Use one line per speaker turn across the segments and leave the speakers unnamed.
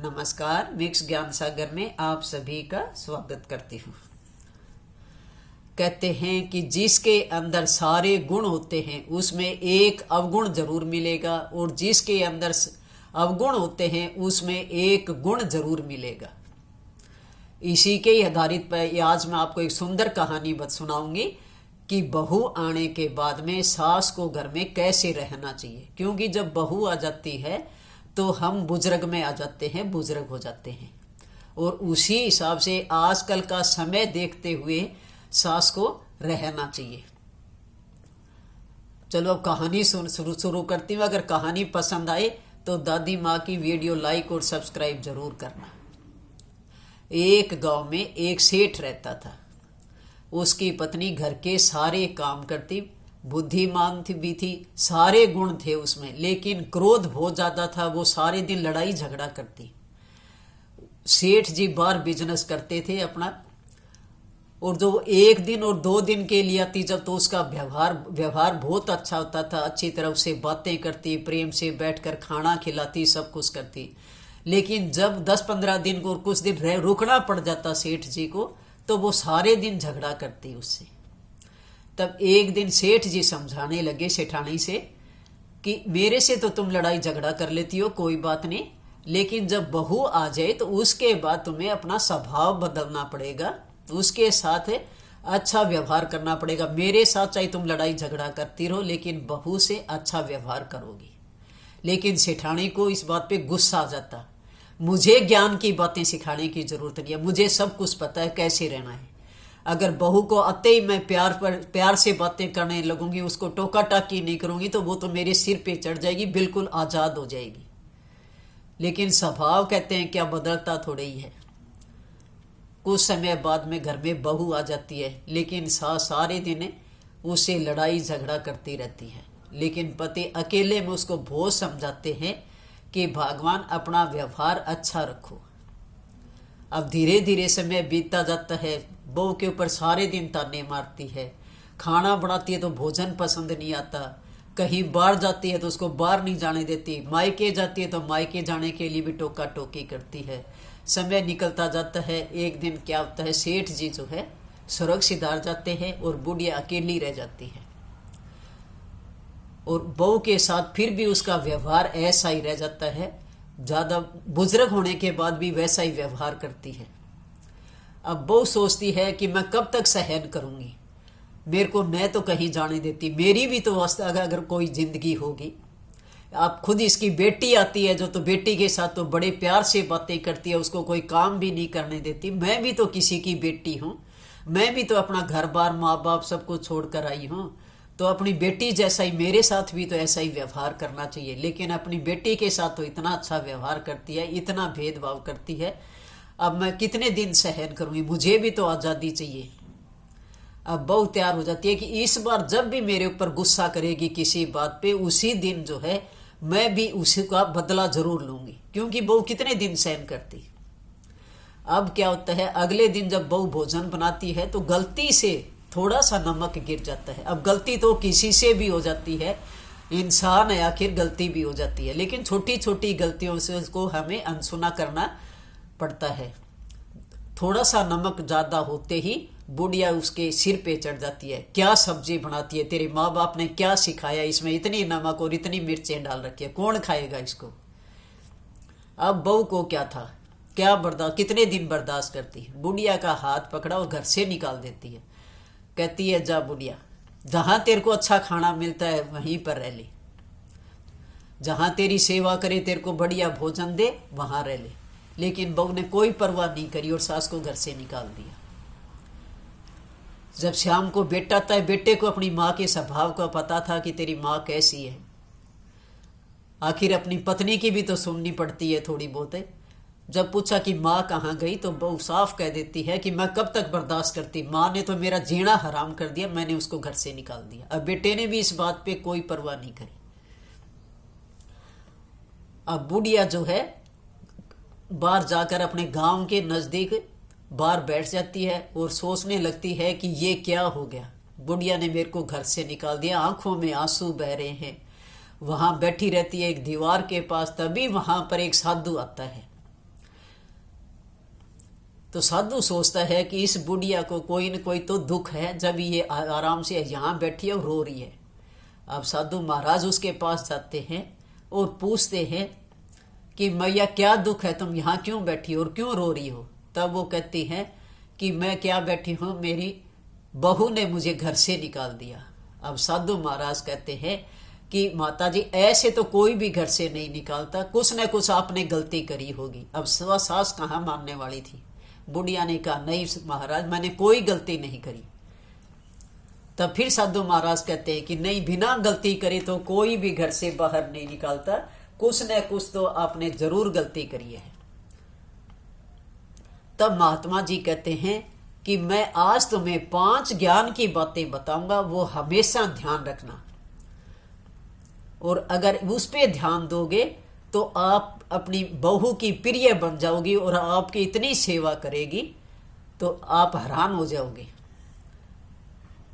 नमस्कार। मिक्स ज्ञान सागर में आप सभी का स्वागत करती हूँ। कहते हैं कि जिसके अंदर सारे गुण होते हैं उसमें एक अवगुण जरूर मिलेगा, और जिसके अंदर अवगुण होते हैं उसमें एक गुण जरूर मिलेगा। इसी के ही आधारित पर आज मैं आपको एक सुंदर कहानी सुनाऊंगी कि बहू आने के बाद में सास को घर में कैसे रहना चाहिए। क्योंकि जब बहू आ जाती है तो हम बुजुर्ग में आ जाते हैं, बुजुर्ग हो जाते हैं, और उसी हिसाब से आजकल का समय देखते हुए सास को रहना चाहिए। चलो अब कहानी शुरू करती हूँ। अगर कहानी पसंद आए तो दादी माँ की वीडियो लाइक और सब्सक्राइब जरूर करना। एक गांव में एक सेठ रहता था। उसकी पत्नी घर के सारे काम करती, बुद्धिमान भी थी, सारे गुण थे उसमें, लेकिन क्रोध बहुत ज्यादा था। वो सारे दिन लड़ाई झगड़ा करती। सेठ जी बाहर बिजनेस करते थे अपना, और जो एक दिन और 2 दिन के लिए आती जब, तो उसका व्यवहार बहुत अच्छा होता था। अच्छी तरह से बातें करती, प्रेम से बैठकर खाना खिलाती, सब कुछ करती। लेकिन जब 10-15 दिन को और कुछ दिन रुकना पड़ जाता सेठ जी को, तो वो सारे दिन झगड़ा करती उससे। तब एक दिन सेठ जी समझाने लगे सेठानी से कि मेरे से तो तुम लड़ाई झगड़ा कर लेती हो, कोई बात नहीं, लेकिन जब बहू आ जाए तो उसके बाद तुम्हें अपना स्वभाव बदलना पड़ेगा, उसके साथ अच्छा व्यवहार करना पड़ेगा। मेरे साथ चाहे तुम लड़ाई झगड़ा करती रहो, लेकिन बहू से अच्छा व्यवहार करोगी। लेकिन सेठानी को इस बात पे गुस्सा आ जाता। मुझे ज्ञान की बातें सिखाने की जरूरत नहीं है, मुझे सब कुछ पता है कैसे रहना है। अगर बहू को आते ही मैं प्यार से बातें करने लगूंगी, उसको टोका टाकी नहीं करूंगी, तो वो तो मेरे सिर पे चढ़ जाएगी, बिल्कुल आजाद हो जाएगी। लेकिन स्वभाव कहते हैं क्या बदलता थोड़े ही है। कुछ समय बाद में घर में बहू आ जाती है, लेकिन सास सारे दिन उससे लड़ाई झगड़ा करती रहती है। लेकिन पति अकेले में उसको बहुत समझाते हैं कि भगवान अपना व्यवहार अच्छा रखो। अब धीरे धीरे समय बीतता जाता है। बहू के ऊपर सारे दिन ताने मारती है। खाना बनाती है तो भोजन पसंद नहीं आता। कहीं बाहर जाती है तो उसको बाहर नहीं जाने देती। मायके जाती है तो मायके जाने के लिए भी टोका टोकी करती है। समय निकलता जाता है। एक दिन क्या होता है, सेठ जी जो है स्वर्ग सिधार जाते हैं और बुढ़िया अकेली रह जाती है। और बहू के साथ फिर भी उसका व्यवहार ऐसा ही रह जाता है। ज्यादा बुजुर्ग होने के बाद भी वैसा ही व्यवहार करती है। अब बहू सोचती है कि मैं कब तक सहन करूंगी, मेरे को न तो कहीं जाने देती, मेरी भी तो अगर कोई जिंदगी होगी। अब खुद इसकी बेटी आती है जो, तो बेटी के साथ तो बड़े प्यार से बातें करती है, उसको कोई काम भी नहीं करने देती। मैं भी तो किसी की बेटी हूँ, मैं भी तो अपना घर बार माँ बाप सब कुछ छोड़ कर आई हूँ, तो अपनी बेटी जैसा ही मेरे साथ भी तो ऐसा ही व्यवहार करना चाहिए। लेकिन अपनी बेटी के साथ तो इतना अच्छा व्यवहार करती है, इतना भेदभाव करती है। अब मैं कितने दिन सहन करूंगी, मुझे भी तो आजादी चाहिए। अब बहू तैयार हो जाती है कि इस बार जब भी मेरे ऊपर गुस्सा करेगी किसी बात पे, उसी दिन जो है मैं भी उसी का बदला जरूर लूंगी। क्योंकि बहू कितने दिन सहन करती। अब क्या होता है, अगले दिन जब बहू भोजन बनाती है तो गलती से थोड़ा सा नमक गिर जाता है। अब गलती तो किसी से भी हो जाती है, इंसान है आखिर, गलती भी हो जाती है। लेकिन छोटी छोटी गलतियों से उसको हमें अनसुना करना पड़ता है। थोड़ा सा नमक ज्यादा होते ही बुढ़िया उसके सिर पे चढ़ जाती है। क्या सब्जी बनाती है, तेरे माँ बाप ने क्या सिखाया, इसमें इतनी नमक और इतनी मिर्चें डाल रखी है, कौन खाएगा इसको। अब बहू को क्या था, कितने दिन बर्दाश्त करती। बुढ़िया का हाथ पकड़ा और घर से निकाल देती है। कहती है जा बुढ़िया, जहां तेरे को अच्छा खाना मिलता है वहीं पर रह ले, जहां तेरी सेवा करे, तेरे को बढ़िया भोजन दे, वहां रह ले। लेकिन बहू ने कोई परवाह नहीं करी और सास को घर से निकाल दिया। जब शाम को बेटा आता है, बेटे को अपनी माँ के स्वभाव का पता था कि तेरी माँ कैसी है। आखिर अपनी पत्नी की भी तो सुननी पड़ती है थोड़ी बहुत है। जब पूछा कि माँ कहाँ गई, तो बहू साफ कह देती है कि मैं कब तक बर्दाश्त करती, माँ ने तो मेरा जीना हराम कर दिया, मैंने उसको घर से निकाल दिया। अब बेटे ने भी इस बात पे कोई परवाह नहीं करी। अब बुढ़िया जो है बाहर जाकर अपने गांव के नजदीक बाहर बैठ जाती है और सोचने लगती है कि ये क्या हो गया, बुढ़िया ने मेरे को घर से निकाल दिया। आंखों में आंसू बह रहे हैं। वहां बैठी रहती है एक दीवार के पास। तभी वहां पर एक साधु आता है। तो साधु सोचता है कि इस बुढ़िया को कोई न कोई तो दुख है, जब ये आराम से यहाँ बैठी है और रो रही है। अब साधु महाराज उसके पास जाते हैं और पूछते हैं कि मैया क्या दुख है, तुम यहाँ क्यों बैठी हो और क्यों रो रही हो। तब वो कहती है कि मैं क्या बैठी हूँ, मेरी बहू ने मुझे घर से निकाल दिया। अब साधु महाराज कहते हैं कि माता जी ऐसे तो कोई भी घर से नहीं निकालता, कुछ न कुछ आपने गलती करी होगी। अब सास कहाँ मानने वाली थी। बुढ़िया ने कहा नहीं महाराज, मैंने कोई गलती नहीं करी। तब फिर साधु महाराज कहते हैं कि नहीं, बिना गलती करे तो कोई भी घर से बाहर नहीं निकालता, कुछ न कुछ तो आपने जरूर गलती करी है। तब महात्मा जी कहते हैं कि मैं आज तुम्हें 5 ज्ञान की बातें बताऊंगा, वो हमेशा ध्यान रखना, और अगर उस पे ध्यान दोगे तो आप अपनी बहू की प्रिय बन जाओगी और आपकी इतनी सेवा करेगी तो आप हैरान हो जाओगे।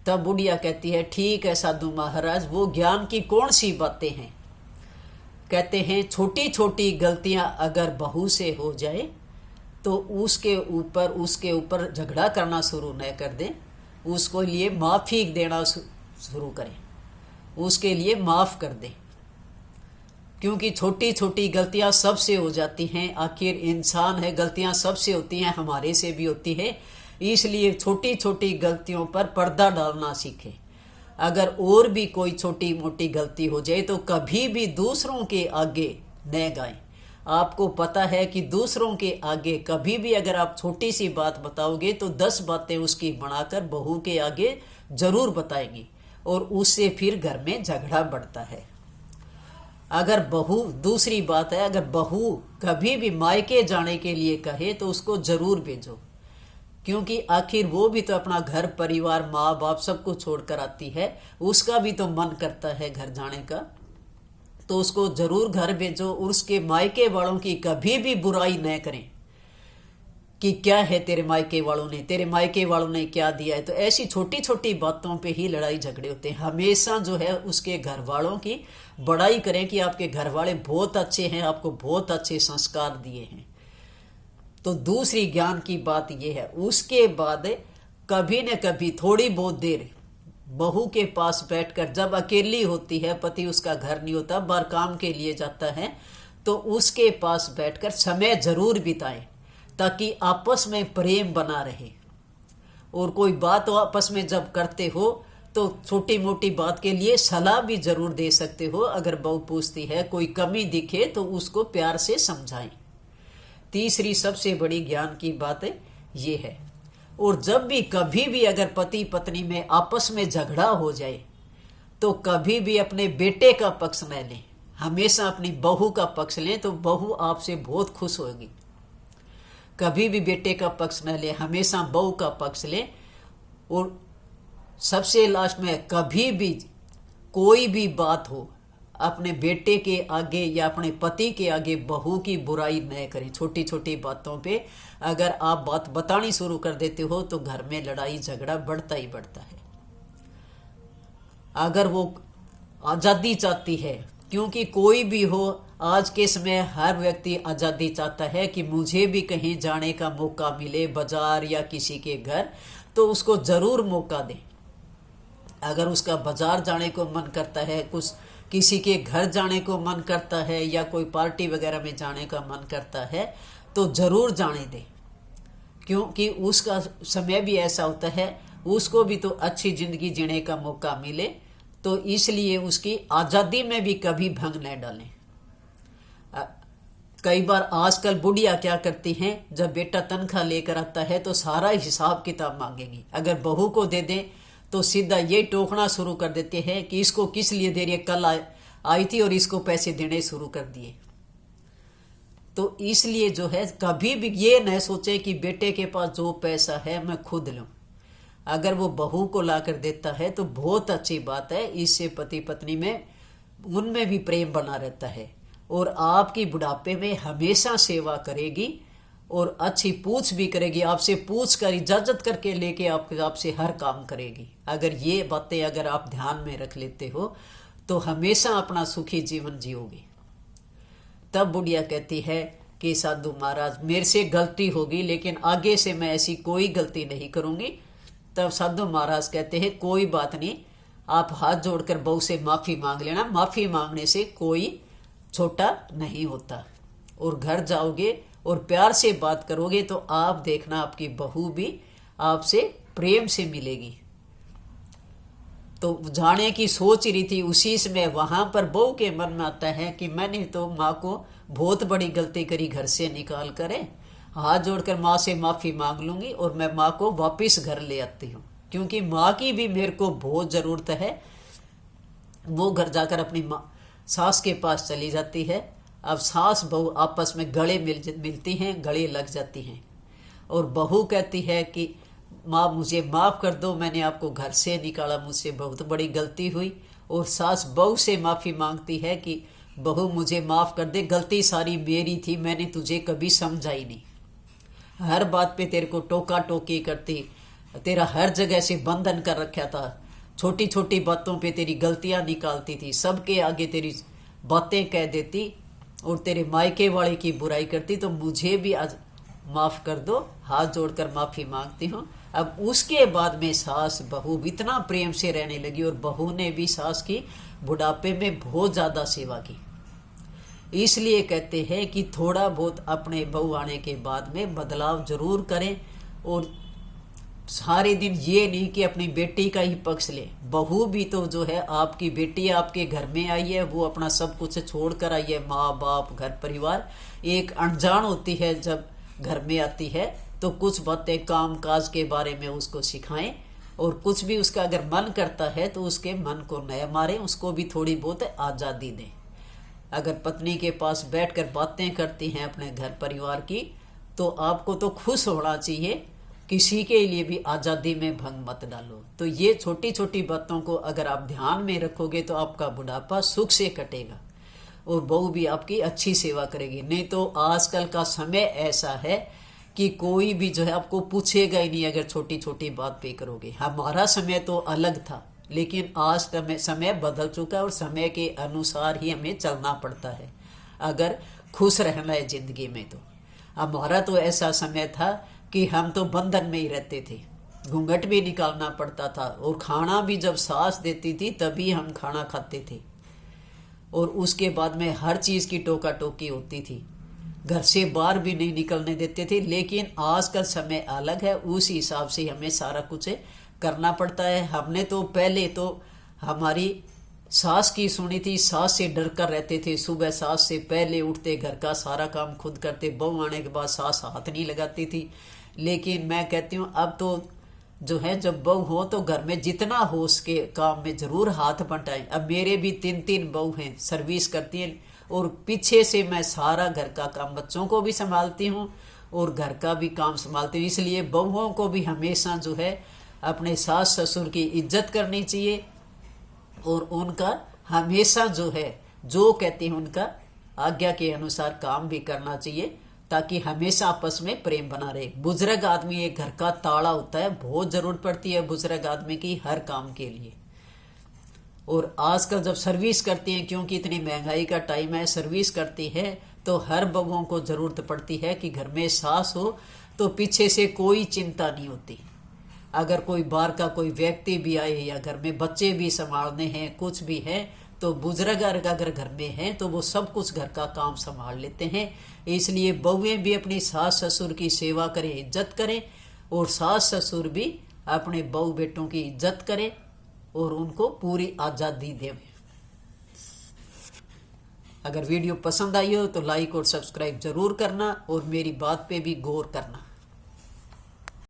तब बुढ़िया कहती है ठीक है साधु महाराज, वो ज्ञान की कौन सी बातें हैं। कहते हैं छोटी छोटी गलतियां अगर बहू से हो जाए तो उसके ऊपर झगड़ा करना शुरू न कर दें, उसको लिए माफी देना शुरू करें, उसके लिए माफ कर दें, क्योंकि छोटी छोटी गलतियां सबसे हो जाती हैं। आखिर इंसान है, गलतियां सबसे होती हैं, हमारे से भी होती है। इसलिए छोटी छोटी गलतियों पर पर्दा डालना सीखें। अगर और भी कोई छोटी मोटी गलती हो जाए तो कभी भी दूसरों के आगे न गाएं। आपको पता है कि दूसरों के आगे कभी भी अगर आप छोटी सी बात बताओगे तो 10 बातें उसकी बनाकर बहू के आगे जरूर बताएंगी और उससे फिर घर में झगड़ा बढ़ता है। अगर बहू, दूसरी बात है, अगर बहू कभी भी मायके जाने के लिए कहे तो उसको जरूर भेजो, क्योंकि आखिर वो भी तो अपना घर परिवार माँ बाप सबको छोड़कर आती है, उसका भी तो मन करता है घर जाने का, तो उसको जरूर घर भेजो। और उसके मायके वालों की कभी भी बुराई न करें कि क्या है तेरे मायके वालों ने क्या दिया है। तो ऐसी छोटी छोटी बातों पे ही लड़ाई झगड़े होते हैं। हमेशा जो है उसके घर वालों की बड़ाई करें कि आपके घर वाले बहुत अच्छे हैं, आपको बहुत अच्छे संस्कार दिए हैं। तो दूसरी ज्ञान की बात यह है। उसके बाद कभी न कभी थोड़ी बहुत देर बहू के पास बैठकर, जब अकेली होती है, पति उसका घर नहीं होता, बाहर काम के लिए जाता है, तो उसके पास बैठकर समय जरूर बिताएं ताकि आपस में प्रेम बना रहे। और कोई बात आपस में जब करते हो तो छोटी मोटी बात के लिए सलाह भी जरूर दे सकते हो। अगर बहू पूछती है, कोई कमी दिखे तो उसको प्यार से समझाएं। तीसरी सबसे बड़ी ज्ञान की बात ये है। और जब भी कभी भी अगर पति पत्नी में आपस में झगड़ा हो जाए तो कभी भी अपने बेटे का पक्ष न लें, हमेशा अपनी बहू का पक्ष लें, तो बहू आपसे बहुत खुश होगी। कभी भी बेटे का पक्ष न लें, हमेशा बहू का पक्ष लें। और सबसे लास्ट में, कभी भी कोई भी बात हो, अपने बेटे के आगे या अपने पति के आगे बहू की बुराई न करें। छोटी छोटी बातों पे अगर आप बात बतानी शुरू कर देते हो तो घर में लड़ाई झगड़ा बढ़ता ही बढ़ता है। अगर वो आज़ादी चाहती है, क्योंकि कोई भी हो, आज के समय हर व्यक्ति आज़ादी चाहता है कि मुझे भी कहीं जाने का मौका मिले, बाजार या किसी के घर, तो उसको जरूर मौका दें। अगर उसका बाजार जाने को मन करता है, कुछ किसी के घर जाने को मन करता है या कोई पार्टी वगैरह में जाने का मन करता है, तो जरूर जाने दें, क्योंकि उसका समय भी ऐसा होता है, उसको भी तो अच्छी जिंदगी जीने का मौका मिले। तो इसलिए उसकी आज़ादी में भी कभी भंग न डालें। कई बार आजकल बुढ़िया क्या करती हैं, जब बेटा तनख्वाह लेकर आता है तो सारा हिसाब किताब मांगेगी। अगर बहू को दे दें तो सीधा ये टोकना शुरू कर देते हैं कि इसको किस लिए दे रही है, कल आई थी और इसको पैसे देने शुरू कर दिए। तो इसलिए जो है, कभी भी ये न सोचे कि बेटे के पास जो पैसा है मैं खुद लूं। अगर वो बहू को ला कर देता है तो बहुत अच्छी बात है। इससे पति पत्नी में, उनमें भी प्रेम बना रहता है और आपकी बुढ़ापे में हमेशा सेवा करेगी और अच्छी पूछ भी करेगी, आपसे पूछ कर इजाजत करके लेके आपसे हर काम करेगी। अगर ये बातें अगर आप ध्यान में रख लेते हो तो हमेशा अपना सुखी जीवन जियोगे। तब बुढ़िया कहती है कि साधु महाराज मेरे से गलती होगी, लेकिन आगे से मैं ऐसी कोई गलती नहीं करूंगी। तब साधु महाराज कहते हैं कोई बात नहीं, आप हाथ जोड़कर बहू से माफी मांग लेना, माफी मांगने से कोई छोटा नहीं होता। और घर जाओगे और प्यार से बात करोगे तो आप देखना आपकी बहू भी आपसे प्रेम से मिलेगी। तो जाने की सोच रही थी, उसी समय वहां पर बहू के मन में आता है कि मैंने तो माँ को बहुत बड़ी गलती करी, घर से निकाल कर हाथ जोड़कर माँ से माफी मांग लूंगी और मैं माँ को वापिस घर ले आती हूँ, क्योंकि माँ की भी मेरे को बहुत जरूरत है। वो घर जाकर अपनी माँ सास के पास चली जाती है। अब सास बहू आपस में गले मिलती हैं, गले लग जाती हैं। और बहू कहती है कि माँ मुझे माफ़ कर दो, मैंने आपको घर से निकाला, मुझसे बहुत बड़ी गलती हुई। और सास बहू से माफ़ी मांगती है कि बहू मुझे माफ़ कर दे, गलती सारी मेरी थी, मैंने तुझे कभी समझा ही नहीं, हर बात पे तेरे को टोका टोकी करती, तेरा हर जगह से बंधन कर रखा था, छोटी छोटी बातों पे तेरी गलतियां निकालती थी, सबके आगे तेरी बातें कह देती और तेरे मायके वाले की बुराई करती, तो मुझे भी आज माफ़ कर दो, हाथ जोड़कर माफ़ी मांगती हूँ। अब उसके बाद में सास बहू इतना प्रेम से रहने लगी और बहू ने भी सास की बुढ़ापे में बहुत ज़्यादा सेवा की। इसलिए कहते हैं कि थोड़ा बहुत अपने बहू आने के बाद में बदलाव जरूर करें, और सारे दिन ये नहीं कि अपनी बेटी का ही पक्ष ले। बहू भी तो जो है आपकी बेटी आपके घर में आई है, वो अपना सब कुछ छोड़ कर आई है, माँ बाप घर परिवार, एक अनजान होती है जब घर में आती है, तो कुछ बातें काम काज के बारे में उसको सिखाएं, और कुछ भी उसका अगर मन करता है तो उसके मन को न मारें, उसको भी थोड़ी बहुत आज़ादी दें। अगर पत्नी के पास बैठकर बातें करती हैं अपने घर परिवार की, तो आपको तो खुश होना चाहिए, किसी के लिए भी आज़ादी में भंग मत डालो। तो ये छोटी छोटी बातों को अगर आप ध्यान में रखोगे तो आपका बुढ़ापा सुख से कटेगा और बहू भी आपकी अच्छी सेवा करेगी। नहीं तो आजकल का समय ऐसा है कि कोई भी जो है आपको पूछेगा ही नहीं अगर छोटी छोटी बात पे करोगे। हमारा समय तो अलग था, लेकिन आज का समय बदल चुका है और समय के अनुसार ही हमें चलना पड़ता है अगर खुश रहना है जिंदगी में। तो हमारा तो ऐसा समय था कि हम तो बंधन में ही रहते थे, घूंघट भी निकालना पड़ता था, और खाना भी जब सास देती थी तभी हम खाना खाते थे, और उसके बाद में हर चीज़ की टोका टोकी होती थी, घर से बाहर भी नहीं निकलने देते थे। लेकिन आज का समय अलग है, उस हिसाब से हमें सारा कुछ करना पड़ता है। हमने तो पहले तो हमारी सास की सुनी थी, सास से डर कर रहते थे, सुबह सास से पहले उठते, घर का सारा काम खुद करते, बहू आने के बाद सास हाथ नहीं लगाती थी। लेकिन मैं कहती हूँ अब तो जो है जब बहू हो तो घर में जितना हो उसके काम में जरूर हाथ बंटाएं। अब मेरे भी 3 बहू हैं, सर्विस करती हैं, और पीछे से मैं सारा घर का काम, बच्चों को भी संभालती हूँ और घर का भी काम संभालती हूँ। इसलिए बहुओं को भी हमेशा जो है अपने सास ससुर की इज्जत करनी चाहिए और उनका हमेशा जो है जो कहते हैं उनका आज्ञा के अनुसार काम भी करना चाहिए, ताकि हमेशा आपस में प्रेम बना रहे। बुजुर्ग आदमी एक घर का ताला होता है, बहुत जरूरत पड़ती है बुजुर्ग आदमी की हर काम के लिए। और आजकल जब सर्विस करती हैं, क्योंकि इतनी महंगाई का टाइम है, सर्विस करती है तो हर बहूओं को जरूरत पड़ती है कि घर में सास हो तो पीछे से कोई चिंता नहीं होती। अगर कोई बाहर का कोई व्यक्ति भी आए या घर में बच्चे भी संभालने हैं, कुछ भी है, तो बुजुर्ग अगर घर में हैं तो वो सब कुछ घर का काम संभाल लेते हैं। इसलिए बहुएं भी अपनी सास ससुर की सेवा करें, इज्जत करें, और सास ससुर भी अपने बहू बेटों की इज्जत करें और उनको पूरी आज़ादी दें। अगर वीडियो पसंद आई हो तो लाइक और सब्सक्राइब जरूर करना और मेरी बात पे भी गौर करना।